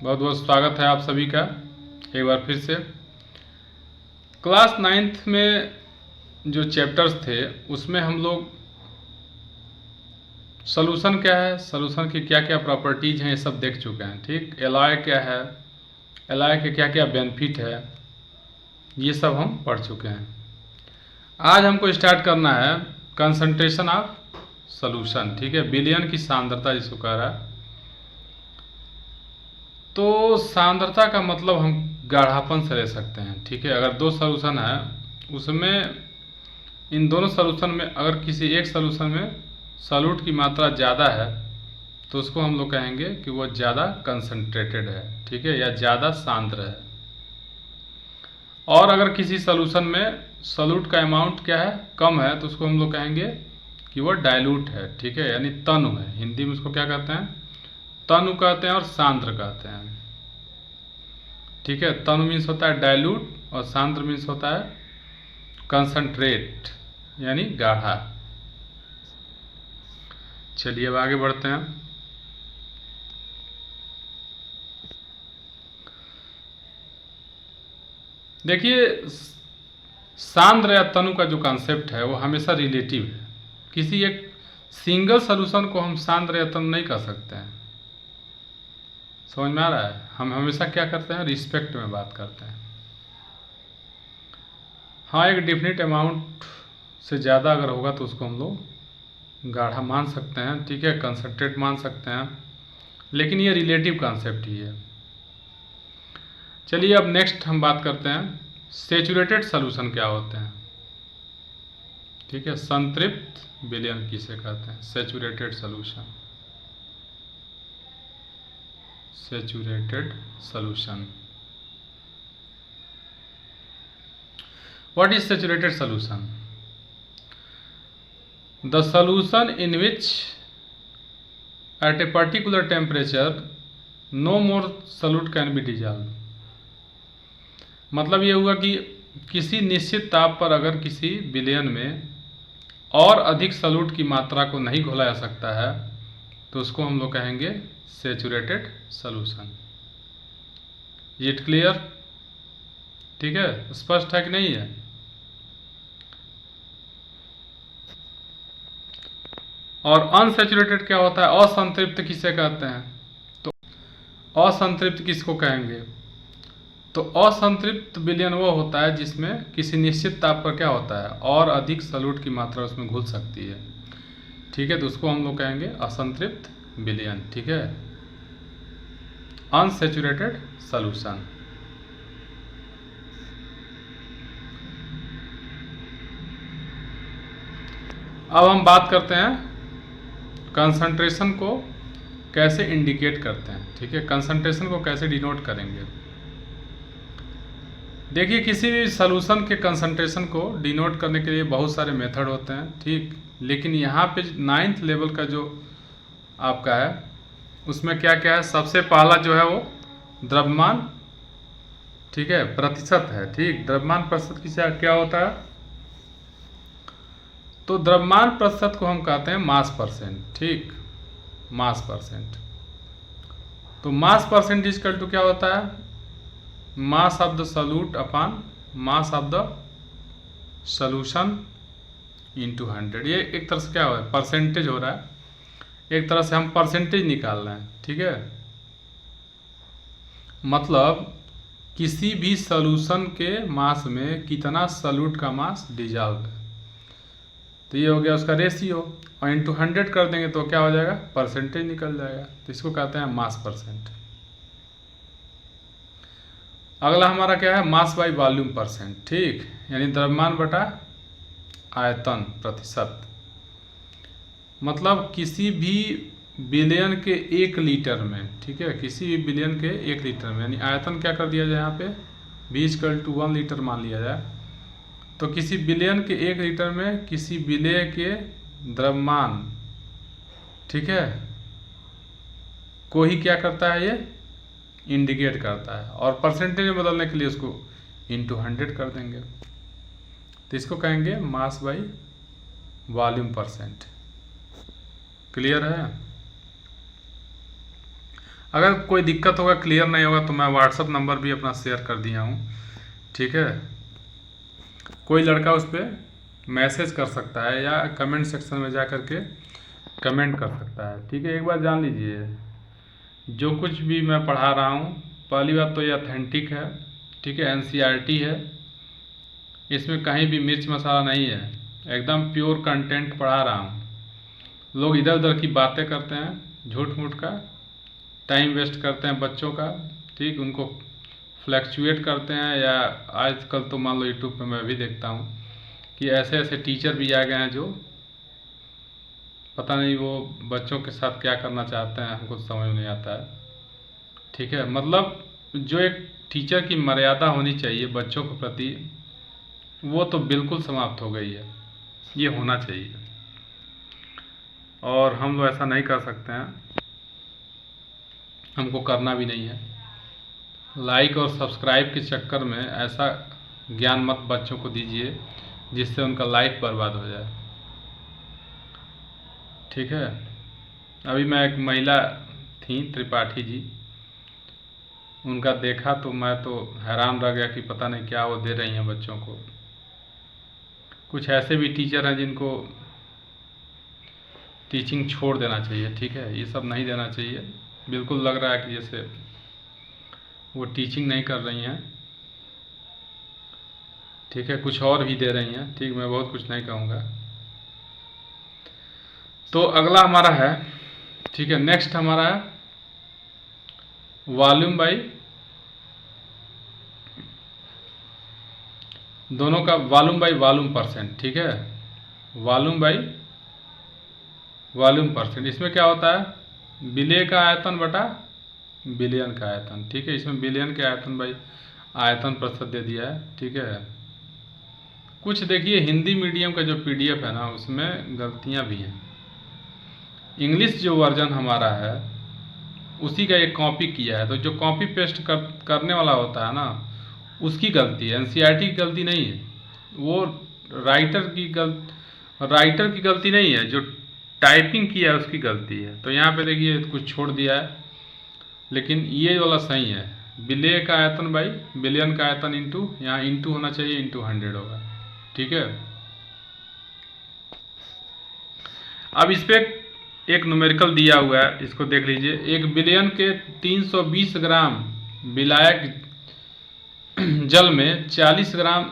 बहुत बहुत स्वागत है आप सभी का एक बार फिर से। क्लास 9th में जो चैप्टर्स थे उसमें हम लोग सॉल्यूशन क्या है, सॉल्यूशन की क्या क्या प्रॉपर्टीज हैं, ये सब देख चुके हैं। ठीक, एलॉय क्या है, एलॉय के क्या क्या बेनिफिट है, ये सब हम पढ़ चुके हैं। आज हमको स्टार्ट करना है कंसंट्रेशन ऑफ सॉल्यूशन। ठीक है, विलयन की सांद्रता जिसको कह रहा है। तो सांद्रता का मतलब हम गाढ़ापन से ले सकते हैं। ठीक है, अगर दो सॉल्यूशन है उसमें इन दोनों सॉल्यूशन में अगर किसी एक सॉल्यूशन में सॉल्यूट की मात्रा ज़्यादा है तो उसको हम लोग कहेंगे कि वो ज़्यादा कंसंट्रेटेड है। ठीक है, या ज़्यादा सांद्र है। और अगर किसी सॉल्यूशन में सॉल्यूट का अमाउंट क्या है, कम है, तो उसको हम लोग कहेंगे कि वो डाइल्यूट है। ठीक है, यानी तनु है। हिंदी में उसको क्या कहते हैं, तनु कहते हैं और सांद्र कहते हैं। ठीक है, तनु मीन्स होता है डाइल्यूट और सांद्र मीन्स होता है कंसंट्रेट यानी गाढ़ा। चलिए अब आगे बढ़ते हैं। देखिए, सांद्र या तनु का जो कॉन्सेप्ट है वो हमेशा रिलेटिव है। किसी एक सिंगल सॉल्यूशन को हम सांद्र या तनु नहीं कह सकते हैं। समझ में आ रहा है? हम हमेशा क्या करते हैं, रिस्पेक्ट में बात करते हैं। हाँ, एक डिफिनिट अमाउंट से ज़्यादा अगर होगा तो उसको हम लोग गाढ़ा मान सकते हैं। ठीक है, कंसंट्रेट मान सकते हैं, लेकिन ये रिलेटिव कॉन्सेप्ट ही है। चलिए अब नेक्स्ट हम बात करते हैं सैचुरेटेड सॉल्यूशन क्या होते हैं। ठीक है, संतृप्त विलयन किसे कहते हैं, saturated solution. Saturated solution, what is saturated solution? The solution in which at a particular temperature no more solute can be dissolved। मतलब ये हुआ कि किसी निश्चित ताप पर अगर किसी विलयन में और अधिक सॉल्यूट की मात्रा को नहीं घोला जा सकता है तो उसको हम लोग कहेंगे saturated solution. Is it clear? ठीक है, स्पष्ट है कि नहीं है? और अनसैचुरेटेड क्या होता है, असंतृप्त किसे कहते हैं? तो असंतृप्त किसको कहेंगे? तो असंतृप्त विलयन वो होता है जिसमें किसी निश्चित ताप पर क्या होता है, और अधिक सॉल्यूट की मात्रा उसमें घुल सकती है। ठीक है, तो उसको हम लोग कहेंगे असंतृप्त विलयन। ठीक है, अनसैचुरेटेड सॉल्यूशन। अब हम बात करते हैं कंसंट्रेशन को कैसे इंडिकेट करते हैं। ठीक है, कंसंट्रेशन को कैसे डिनोट करेंगे। देखिए, किसी भी सॉल्यूशन के कंसंट्रेशन को डिनोट करने के लिए बहुत सारे मेथड होते हैं। ठीक, लेकिन यहाँ पे 9th लेवल का जो आपका है उसमें क्या क्या है, सबसे पहला जो है वो द्रव्यमान, ठीक है, प्रतिशत है। ठीक, द्रव्यमान प्रतिशत की क्या होता है, तो द्रव्यमान प्रतिशत को हम कहते हैं मास परसेंट। ठीक, मास परसेंट। तो मास परसेंट इक्वल टू क्या होता है, mass of the solute upon mass of the solution into 100। ये एक तरह से क्या हो रहा है, परसेंटेज हो रहा है। एक तरह से हम परसेंटेज निकाल रहे हैं। ठीक है, मतलब किसी भी सॉल्यूशन के मास में कितना सॉल्यूट का मास डिजॉल्व है, तो ये हो गया उसका रेशियो, और इंटू 100 कर देंगे तो क्या हो जाएगा, परसेंटेज निकल जाएगा। तो इसको कहते हैं मास परसेंट। अगला हमारा क्या है, मास बाई वॉल्यूम परसेंट। ठीक, यानी द्रव्यमान बटा आयतन प्रतिशत। मतलब किसी भी विलयन के 1 लीटर में, ठीक है, किसी भी विलयन के 1 लीटर में, यानी आयतन क्या कर दिया जाए यहाँ पे, 20 = 1 लीटर मान लिया जाए। तो किसी विलयन के 1 लीटर में किसी विलय के द्रव्यमान, ठीक है, को ही क्या करता है, ये इंडिकेट करता है। और परसेंटेज में बदलने के लिए उसको इंटू 100 कर देंगे, तो इसको कहेंगे mass by volume percent. Clear है? अगर कोई दिक्कत होगा, क्लियर नहीं होगा, तो मैं व्हाट्सअप नंबर भी अपना शेयर कर दिया हूँ, ठीक है। कोई लड़का उस पर मैसेज कर सकता है या कमेंट सेक्शन में जा कर के कमेंट कर सकता है, ठीक है। एक बात जान लीजिए, जो कुछ भी मैं पढ़ा रहा हूँ, पहली बात तो ये ऑथेंटिक है, ठीक है, NCERT है, इसमें कहीं भी मिर्च मसाला नहीं है, एकदम प्योर कंटेंट पढ़ा रहा हूँ। लोग इधर उधर की बातें करते हैं, झूठ मूठ का टाइम वेस्ट करते हैं बच्चों का, ठीक, उनको फ्लैक्चुएट करते हैं। या आजकल तो मान लो यूट्यूब पे मैं भी देखता हूँ कि ऐसे ऐसे टीचर भी आ गए हैं जो पता नहीं वो बच्चों के साथ क्या करना चाहते हैं, हमको समझ नहीं आता है, ठीक है। मतलब जो एक टीचर की मर्यादा होनी चाहिए बच्चों के प्रति, वो तो बिल्कुल समाप्त हो गई है। ये होना चाहिए, और हम लोग ऐसा नहीं कर सकते हैं, हमको करना भी नहीं है। लाइक और सब्सक्राइब के चक्कर में ऐसा ज्ञान मत बच्चों को दीजिए जिससे उनका लाइफ बर्बाद हो जाए, ठीक है। अभी मैं एक महिला थी, त्रिपाठी जी, उनका देखा तो मैं तो हैरान रह गया कि पता नहीं क्या वो दे रही हैं बच्चों को। कुछ ऐसे भी टीचर हैं जिनको टीचिंग छोड़ देना चाहिए, ठीक है, ये सब नहीं देना चाहिए। बिल्कुल लग रहा है कि जैसे वो टीचिंग नहीं कर रही हैं, ठीक है, कुछ और भी दे रही हैं, ठीक, मैं बहुत कुछ नहीं कहूँगा। तो अगला हमारा है, ठीक है, नेक्स्ट हमारा है वॉल्यूम बाई, दोनों का वॉल्यूम बाई वॉल्यूम परसेंट, ठीक है, वॉल्यूम बाई वॉल्यूम परसेंट। इसमें क्या होता है, विलेय का आयतन बटा बिलियन का आयतन, ठीक है। इसमें बिलियन के आयतन बाई आयतन प्रतिशत दे दिया है, ठीक है। कुछ देखिए हिंदी मीडियम का जो PDF है ना, उसमें गलतियां भी हैं। इंग्लिश जो वर्जन हमारा है उसी का एक कॉपी किया है, तो जो कॉपी पेस्ट करने वाला होता है ना, उसकी गलती है, NCERT की गलती नहीं है। वो राइटर की गलती नहीं है, जो टाइपिंग किया है उसकी गलती है। तो यहाँ पे देखिए कुछ छोड़ दिया है, लेकिन ये वाला सही है, विलेय का आयतन बाई बिलियन का आयतन इंटू, यहाँ इंटू होना चाहिए, इंटू 100 होगा, ठीक है। अब इस पे एक न्यूमेरिकल दिया हुआ है, इसको देख लीजिए। एक बिलियन के 320 ग्राम विलायक जल में 40 ग्राम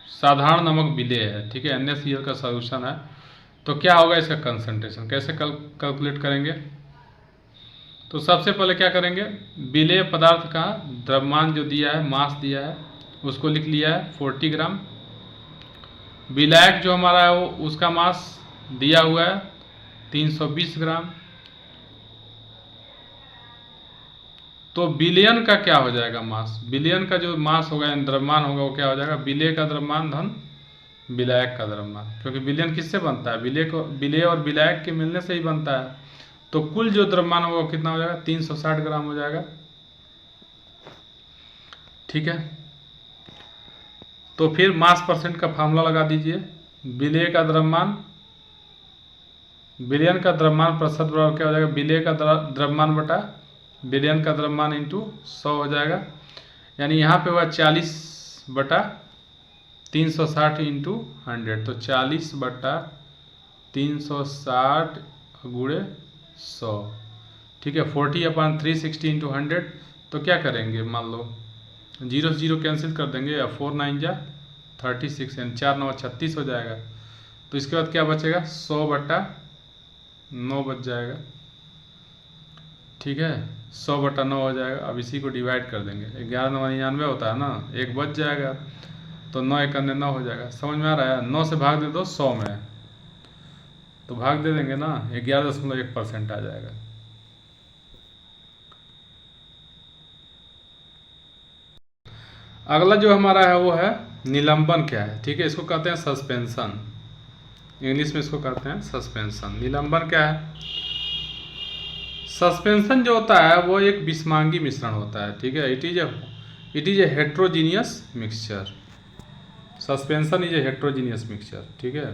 साधारण नमक विलेय है, ठीक है, NaCl का सॉल्यूशन है। तो क्या होगा इसका कंसंट्रेशन, कैसे कैलकुलेट करेंगे। तो सबसे पहले क्या करेंगे, विलेय पदार्थ का द्रव्यमान जो दिया है, मास दिया है, उसको लिख लिया है 40 ग्राम। विलायक जो हमारा है वो उसका मास दिया हुआ है 320 ग्राम। तो बिलियन का क्या हो जाएगा मास, बिलियन का जो मास होगा, द्रव्यमान होगा, वो क्या हो जाएगा, विलेय का द्रव्यमान धन विलायक का द्रव्यमान, क्योंकि बिलियन किससे बनता है, विलेय और विलायक के मिलने से ही बनता है। तो कुल जो द्रव्यमान होगा वो कितना हो जाएगा, 360 ग्राम हो जाएगा, ठीक है। तो फिर मास परसेंट का फार्मूला लगा दीजिए, विलेय का द्रव्यमान, बिलियन का द्रव्यमान प्रतिशत बराबर क्या हो जाएगा, विलेय का द्रव्यमान बटा बिलियन का द्रव्यमान इंटू 100 हो जाएगा। यानी यहाँ पे हुआ 40 बटा 360 इंटू 100, तो 40 बटा 360 गुणे 100, ठीक है। 40/360 इंटू 100, तो क्या करेंगे, मान लो 0 से 0 कैंसिल कर देंगे, या 4 9 जा 36, यानी 4 9 36 हो जाएगा। तो इसके बाद क्या बचेगा, 100 बटा 9 बच जाएगा, ठीक है, 100 बटा 9 हो जाएगा। अब इसी को डिवाइड कर देंगे, 11 9 99 होता है ना, एक बच जाएगा, तो 9 1 9 हो जाएगा। समझ में आ रहा है, 9 से भाग दे दो 100 में, तो भाग दे देंगे ना, 11.1% आ जाएगा। अगला जो हमारा है वो है निलंबन, क्या है, ठीक है, इसको कहते हैं सस्पेंशन, इंग्लिश में इसको कहते हैं सस्पेंशन। निलंबन क्या है, सस्पेंशन जो होता है वो एक विषमांगी मिश्रण होता है, ठीक है। It is a heterogeneous mixture, suspension is a heterogeneous mixture, ठीक है।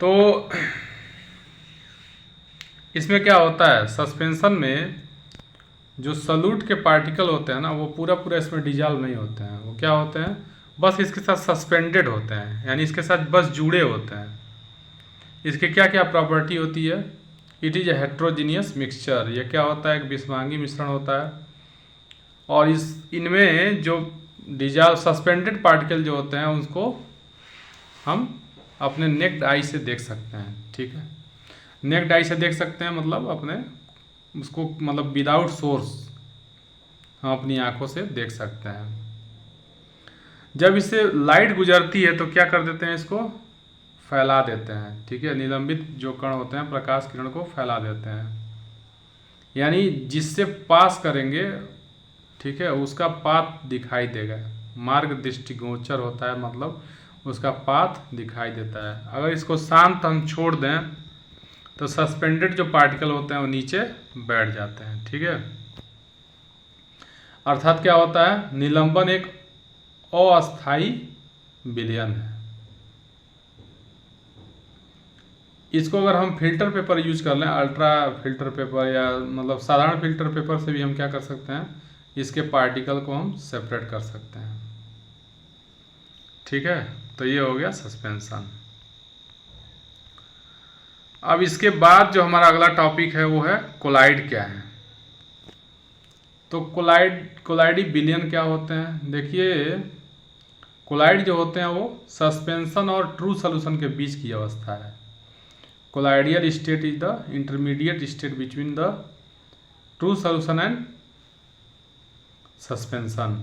तो इसमें क्या होता है, सस्पेंशन में जो सॉल्यूट के पार्टिकल होते हैं ना, वो पूरा पूरा इसमें डिजॉल्व नहीं होते हैं। वो क्या होते हैं, बस इसके साथ सस्पेंडेड होते हैं, यानी इसके साथ बस जुड़े होते हैं। इसके क्या क्या प्रॉपर्टी होती है, it is a heterogeneous mixture. ये क्या होता है, एक विषमांगी मिश्रण होता है। और इनमें जो डिजॉल्व सस्पेंडेड पार्टिकल जो होते हैं उसको हम अपने नेक्ड आई से देख सकते हैं। ठीक है, नेक्ड आई से देख सकते हैं, मतलब अपने उसको मतलब विदाउट सोर्स हम अपनी आंखों से देख सकते हैं। जब इससे लाइट गुजरती है तो क्या कर देते हैं, इसको फैला देते हैं। ठीक है, निलंबित जो कण होते हैं प्रकाश किरण को फैला देते हैं, यानी जिससे पास करेंगे, ठीक है, उसका पाथ दिखाई देगा। मार्ग दृष्टिगोचर होता है, मतलब उसका पाथ दिखाई देता है। अगर इसको शांत हम छोड़ दें तो सस्पेंडेड जो पार्टिकल होते हैं वो नीचे बैठ जाते हैं। ठीक है, अर्थात क्या होता है, निलंबन एक अस्थायी विलयन है। इसको अगर हम फिल्टर पेपर यूज कर लें, अल्ट्रा फिल्टर पेपर या मतलब साधारण फिल्टर पेपर से भी हम क्या कर सकते हैं, इसके पार्टिकल को हम सेपरेट कर सकते हैं। ठीक है, तो ये हो गया सस्पेंशन। अब इसके बाद जो हमारा अगला टॉपिक है वो है कोलाइड क्या है। तो कोलाइडी विलयन क्या होते हैं। देखिए, कोलाइड जो होते हैं वो सस्पेंशन और ट्रू सॉल्यूशन के बीच की अवस्था है। Colloidal state is the intermediate state between the true solution and suspension.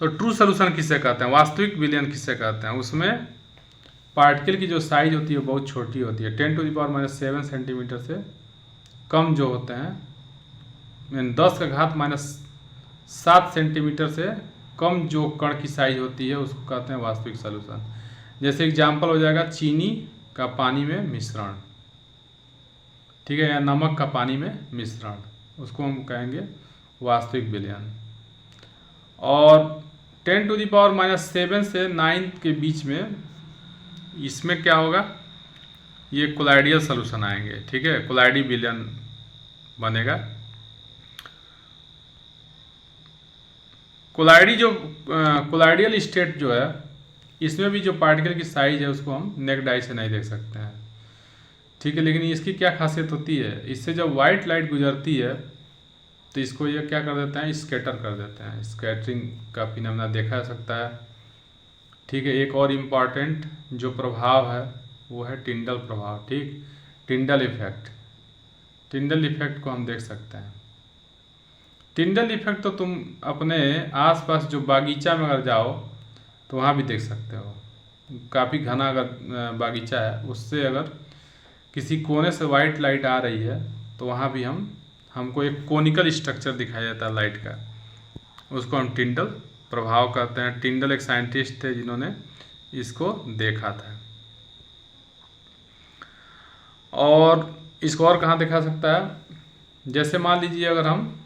तो ट्रू सॉल्यूशन किसे कहते हैं, वास्तविक विलयन किसे कहते हैं। उसमें पार्टिकल की जो साइज होती है बहुत छोटी होती है, 10⁻⁷ सेंटीमीटर से कम जो होते हैं, 10⁻⁷ सेंटीमीटर से कम जो कण की साइज होती है उसको कहते हैं वास्तविक सॉल्यूशन। जैसे एग्जाम्पल हो जाएगा चीनी का पानी में मिश्रण, ठीक है, या नमक का पानी में मिश्रण, उसको हम कहेंगे वास्तविक विलयन। और 10⁻⁷ से 9 के बीच में इसमें क्या होगा, ये कोलाइडियल सॉल्यूशन आएंगे। ठीक है, कोलाइडी विलयन बनेगा। कोलाइडियल स्टेट जो है, इसमें भी जो पार्टिकल की साइज है उसको हम नेक्ड आई से नहीं देख सकते हैं। ठीक है, लेकिन इसकी क्या खासियत होती है, इससे जब वाइट लाइट गुजरती है तो इसको ये क्या कर देते हैं, स्कैटर कर देते हैं। स्कैटरिंग का फिनोमेना देखा जा सकता है। ठीक है, एक और इम्पॉर्टेंट जो प्रभाव है वो है टिंडल प्रभाव। ठीक, टिंडल इफेक्ट, टिंडल इफेक्ट को हम देख सकते हैं। टिंडल इफेक्ट तो तुम अपने आसपास जो बागीचा में अगर जाओ तो वहाँ भी देख सकते हो। काफ़ी घना अगर बागीचा है, उससे अगर किसी कोने से वाइट लाइट आ रही है तो वहाँ भी हमको एक कोनिकल स्ट्रक्चर दिखाया जाता है लाइट का, उसको हम टिंडल प्रभाव कहते हैं। टिंडल एक साइंटिस्ट थे जिन्होंने इसको देखा था। और इसको और कहाँ देखा सकता है, जैसे मान लीजिए अगर हम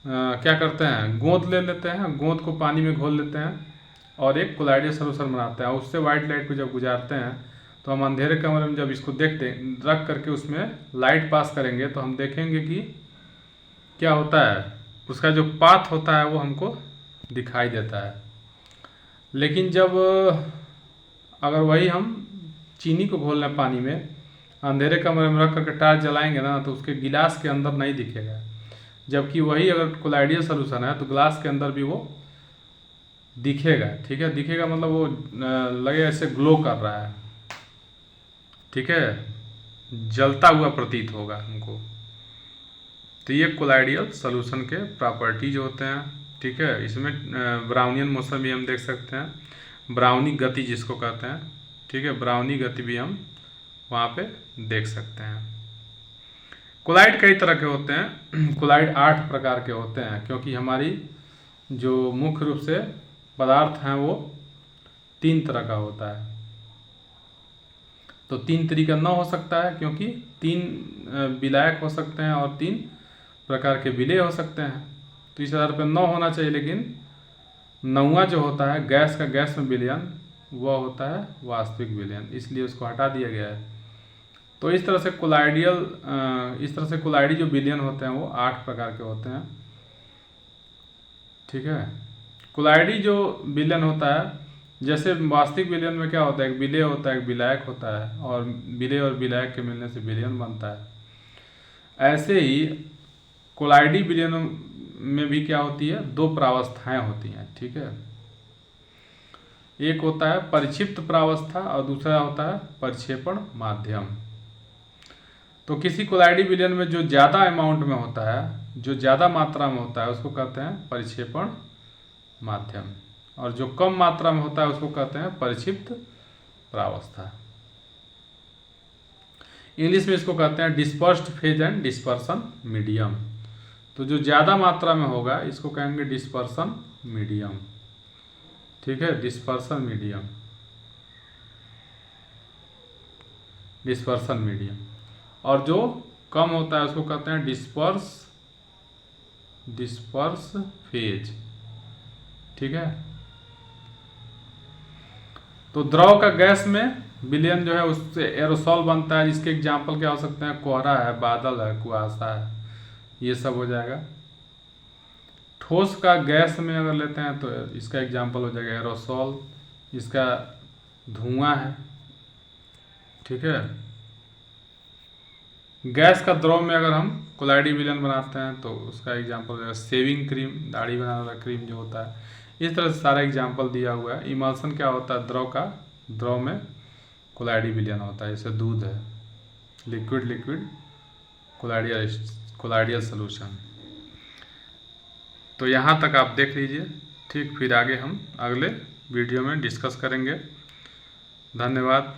क्या करते हैं, गोंद ले लेते हैं, गोंद को पानी में घोल लेते हैं और एक कोलाइडियल सॉल्यूशन बनाते हैं, उससे वाइट लाइट को जब गुजारते हैं तो हम अंधेरे कमरे में जब इसको देखते रख करके उसमें लाइट पास करेंगे तो हम देखेंगे कि क्या होता है, उसका जो पाथ होता है वो हमको दिखाई देता है। लेकिन जब अगर वही हम चीनी को घोल लें पानी में, अंधेरे कमरे में रख करके टार्च जलाएंगे ना तो उसके गिलास के अंदर नहीं दिखेगा, जबकि वही अगर कोलाइडियल सॉल्यूशन है तो ग्लास के अंदर भी वो दिखेगा। ठीक है, दिखेगा मतलब वो लगे ऐसे ग्लो कर रहा है। ठीक है, जलता हुआ प्रतीत होगा हमको। तो ये कोलाइडियल सॉल्यूशन के प्रॉपर्टीज होते हैं। ठीक है, इसमें ब्राउनियन मोशन भी हम देख सकते हैं, ब्राउनी गति जिसको कहते हैं। ठीक है, ब्राउनी गति भी हम वहाँ पे देख सकते हैं। कोलाइड कई तरह के होते हैं, कोलाइड 8 प्रकार के होते हैं, क्योंकि हमारी जो मुख्य रूप से पदार्थ हैं वो 3 तरह का होता है। तो 3 तरीका न हो सकता है, क्योंकि 3 विलायक हो सकते हैं और 3 प्रकार के विलेय हो सकते हैं। तो इस आधार पर 9 होना चाहिए, लेकिन 9वां जो होता है गैस का गैस में विलयन, वह होता है वास्तविक विलयन, इसलिए उसको हटा दिया गया है। तो इस तरह से कोलाइडी जो विलयन होते हैं वो 8 प्रकार के होते हैं, ठीक है। कोलाइडी जो विलयन होता है, जैसे वास्तविक विलयन में क्या होता है, एक विलेय होता है, एक विलायक होता है, और विलेय और विलायक के मिलने से विलयन बनता है। ऐसे ही कोलाइडी विलयन में भी क्या होती है, 2 प्रावस्थाएं होती हैं, ठीक है। एक होता है परिक्षिप्त प्रावस्था और दूसरा होता है परिक्षेपण माध्यम। तो किसी कोलाइडी विलयन में जो ज़्यादा अमाउंट में होता है, जो ज़्यादा मात्रा में होता है, उसको कहते हैं परिक्षेपण माध्यम, और जो कम मात्रा में होता है उसको कहते हैं परिक्षिप्त प्रावस्था। इंग्लिश में इसको कहते हैं dispersed phase and dispersion medium. तो जो ज़्यादा मात्रा में होगा इसको कहेंगे डिस्पर्सन मीडियम, ठीक है, डिस्पर्सन मीडियम, डिस्पर्सन मीडियम। और जो कम होता है उसको कहते हैं डिस्पर्स फेज, ठीक है। तो द्रव का गैस में विलयन जो है उससे एरोसॉल बनता है, जिसके एग्जाम्पल क्या हो सकते हैं, कोहरा है, बादल है, कुआसा है, ये सब हो जाएगा। ठोस का गैस में अगर लेते हैं तो इसका एग्जाम्पल हो जाएगा एरोसॉल, इसका धुआं है, ठीक है। गैस का द्रव में अगर हम कोलाइडी विलयन बनाते हैं तो उसका एग्जाम्पल हो जाएगा शेविंग क्रीम, दाढ़ी बनाने वाला क्रीम जो होता है। इस तरह से सारा एग्जाम्पल दिया हुआ है। इमल्सन क्या होता है, द्रव में कोलाइडी विलयन होता है, जैसे दूध है, लिक्विड कोलाइडियल सोल्यूशन। तो यहाँ तक आप देख लीजिए, ठीक। फिर आगे हम अगले वीडियो में डिस्कस करेंगे। धन्यवाद।